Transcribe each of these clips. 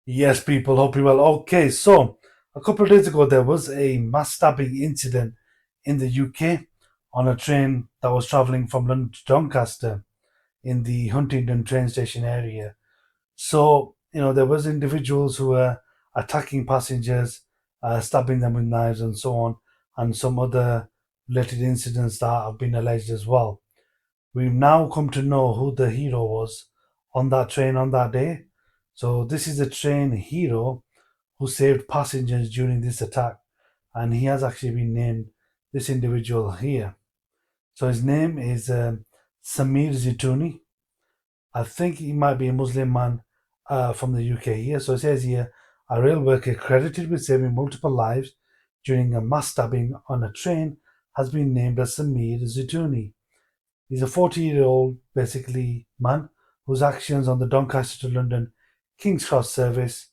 Yes, people, hope you well. Okay, so a couple of days ago, there was a mass stabbing incident in the UK on a train that was traveling from London to Doncaster in the Huntingdon train station area. So, there was individuals who were attacking passengers, stabbing them with knives and so on, and some other related incidents that have been alleged as well. We've now come to know who the hero was on that train on that day. So this is the train hero who saved passengers during this attack, and he has actually been named this individual here. So his name is Samir Zitouni. I think he might be a Muslim man from the UK here. So it says here, a rail worker credited with saving multiple lives during a mass stabbing on a train has been named as Samir Zitouni. He's a 40-year-old, basically, man whose actions on the Doncaster to London King's Cross service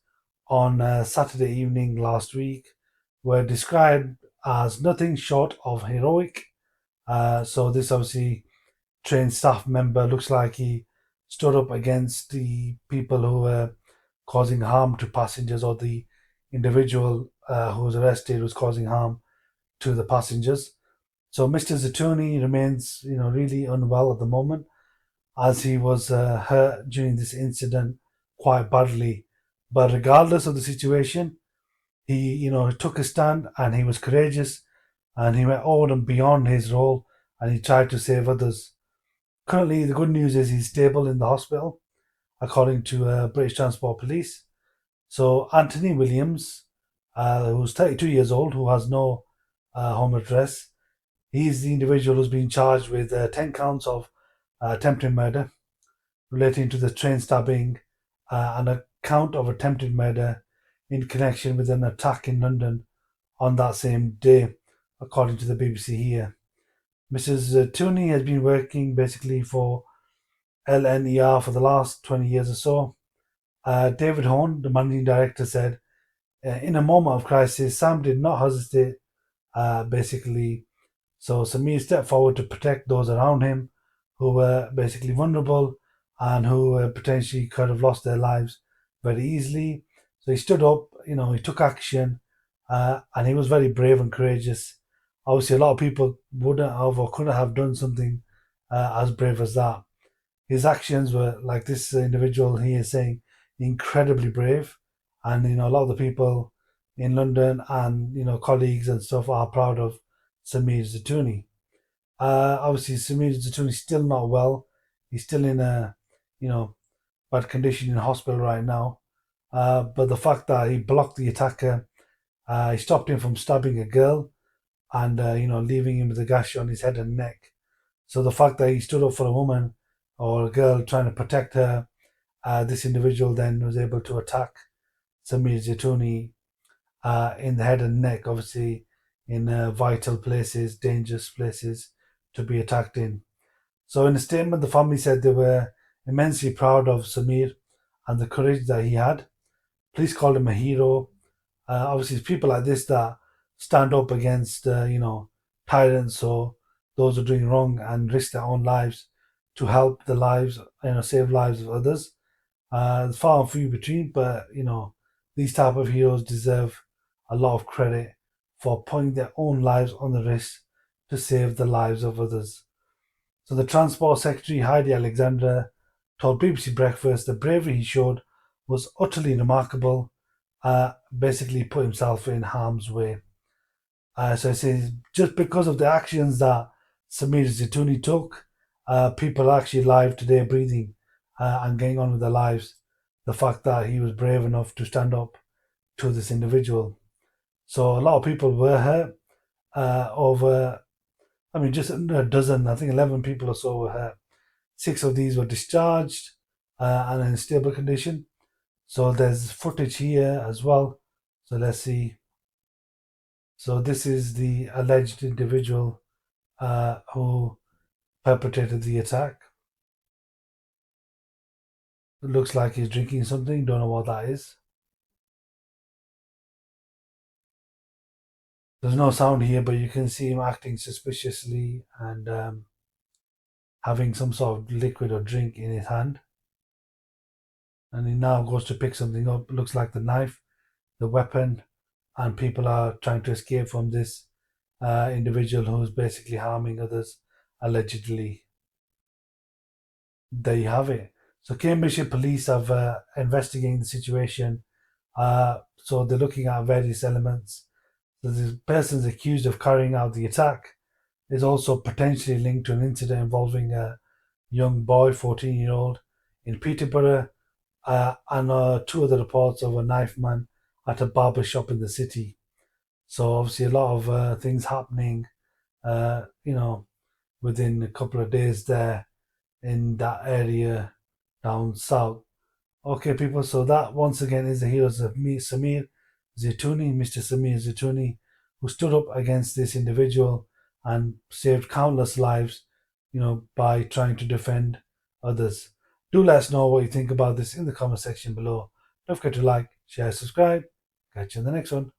on Saturday evening last week were described as nothing short of heroic. So this obviously train staff member looks like he stood up against the people who were causing harm to passengers, or the individual who was arrested was causing harm to the passengers. So Mr. Zatouni remains, really unwell at the moment, as he was hurt during this incident quite badly. But regardless of the situation, he, took a stand and he was courageous, and he went over and beyond his role, and he tried to save others. Currently, the good news is he's stable in the hospital, according to British Transport Police. So Anthony Williams, who's 32 years old, who has no home address, he's the individual who's been charged with 10 counts of attempted murder relating to the train stabbing and a count of attempted murder in connection with an attack in London on that same day, according to the BBC here. Mrs. Tooney has been working basically for LNER for the last 20 years or so. David Horn, the managing director, said, in a moment of crisis, Sam did not hesitate, basically. So Samir stepped forward to protect those around him who were basically vulnerable and who potentially could have lost their lives very easily. So he stood up, he took action, and he was very brave and courageous. Obviously, a lot of people wouldn't have or couldn't have done something as brave as that. His actions were, like this individual he is saying, incredibly brave, and a lot of the people in London and colleagues and stuff are proud of Samir Zitouni. Obviously, Samir Zitouni is still not well. He's still in a you know bad condition in hospital right now. But the fact that he blocked the attacker, he stopped him from stabbing a girl, and leaving him with a gash on his head and neck. So the fact that he stood up for a woman or a girl trying to protect her, this individual then was able to attack Samir Zitouni in the head and neck, obviously in vital places, dangerous places to be attacked in. So in a statement, the family said they were immensely proud of Samir and the courage that he had. Police called him a hero. Obviously, it's people like this that stand up against, tyrants or those who are doing wrong and risk their own lives to help the lives, save lives of others. It's far and few between, but these type of heroes deserve a lot of credit for putting their own lives on the risk to save the lives of others. So the Transport Secretary Heidi Alexander told BBC Breakfast the bravery he showed was utterly remarkable. Basically, put himself in harm's way. So it says just because of the actions that Samir Zitouni took, people are actually alive today, breathing and getting on with their lives. The fact that he was brave enough to stand up to this individual. So a lot of people were hurt. Over, I mean, just a dozen, I think 11 people or so were hurt. Six of these were discharged and in stable condition. So there's footage here as well. So let's see. So this is the alleged individual who perpetrated the attack. It looks like he's drinking something. Don't know what that is. There's no sound here, but you can see him acting suspiciously and having some sort of liquid or drink in his hand. and he now goes to pick something up. Looks like the knife, the weapon, and people are trying to escape from this individual who's basically harming others, allegedly. There you have it. So Cambridgeshire police have investigating the situation. So they're looking at various elements. So the person is accused of carrying out the attack is also potentially linked to an incident involving a young boy, 14-year-old, in Peterborough, and two other reports of a knife man at a barber shop in the city. So obviously a lot of things happening, you know, within a couple of days there in that area down south. Okay, people, so that once again is the heroes of me, Samir Zitouni, Mr. Samir Zitouni, who stood up against this individual and saved countless lives, by trying to defend others. Do let us know what you think about this in the comment section below. Don't forget to like, share, subscribe. Catch you in the next one.